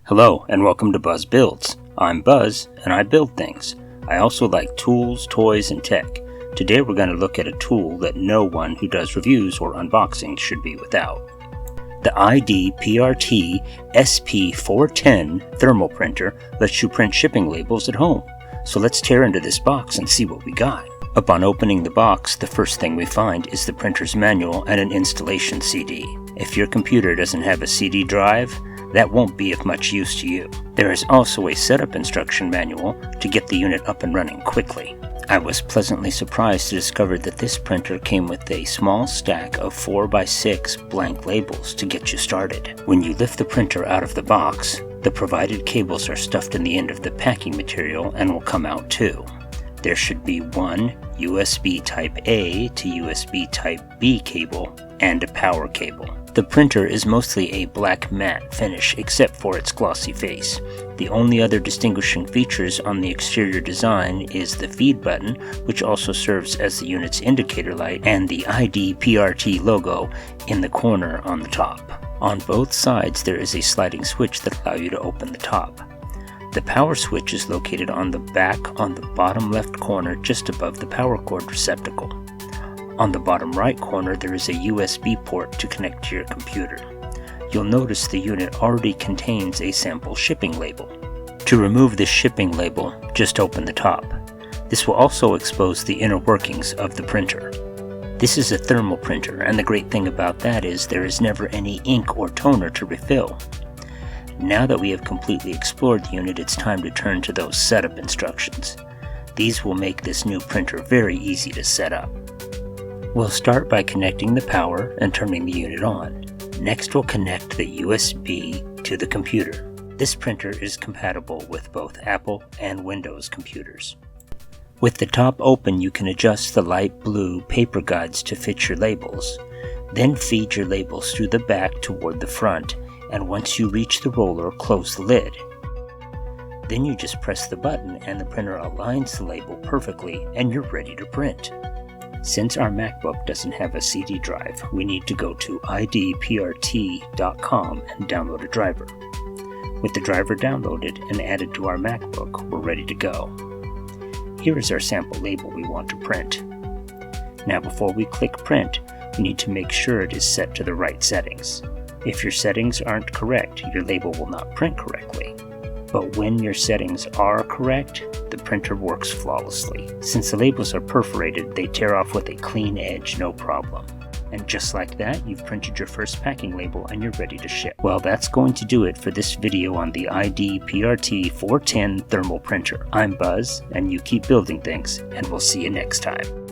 Hello and welcome to Buzz Builds. I'm Buzz and I build things. I also like tools, toys, and tech. Today we're going to look at a tool that no one who does reviews or unboxings should be without. The IDPRT SP410 Thermal Printer lets you print shipping labels at home. So let's tear into this box and see what we got. Upon opening the box, the first thing we find is the printer's manual and an installation CD. If your computer doesn't have a CD drive, that won't be of much use to you. There is also a setup instruction manual to get the unit up and running quickly. I was pleasantly surprised to discover that this printer came with a small stack of 4x6 blank labels to get you started. When you lift the printer out of the box, the provided cables are stuffed in the end of the packing material and will come out too. There should be one USB Type A to USB Type B cable and a power cable. The printer is mostly a black matte finish except for its glossy face. The only other distinguishing features on the exterior design is the feed button, which also serves as the unit's indicator light, and the IDPRT logo in the corner on the top. On both sides there is a sliding switch that allows you to open the top. The power switch is located on the back on the bottom left corner just above the power cord receptacle. On the bottom right corner there is a USB port to connect to your computer. You'll notice the unit already contains a sample shipping label. To remove this shipping label, just open the top. This will also expose the inner workings of the printer. This is a thermal printer, and the great thing about that is there is never any ink or toner to refill. Now that we have completely explored the unit, it's time to turn to those setup instructions. These will make this new printer very easy to set up. We'll start by connecting the power and turning the unit on. Next we'll connect the USB to the computer. This printer is compatible with both Apple and Windows computers. With the top open, you can adjust the light blue paper guides to fit your labels. Then feed your labels through the back toward the front, and once you reach the roller, close the lid. Then you just press the button and the printer aligns the label perfectly and you're ready to print. Since our MacBook doesn't have a CD drive, we need to go to idprt.com and download a driver. With the driver downloaded and added to our MacBook, we're ready to go. Here is our sample label we want to print. Now before we click print, we need to make sure it is set to the right settings. If your settings aren't correct, your label will not print correctly. But when your settings are correct, the printer works flawlessly. Since the labels are perforated, they tear off with a clean edge, no problem. And just like that, you've printed your first packing label and you're ready to ship. Well, that's going to do it for this video on the IDPRT 410 Thermal Printer. I'm Buzz, and you keep building things, and we'll see you next time.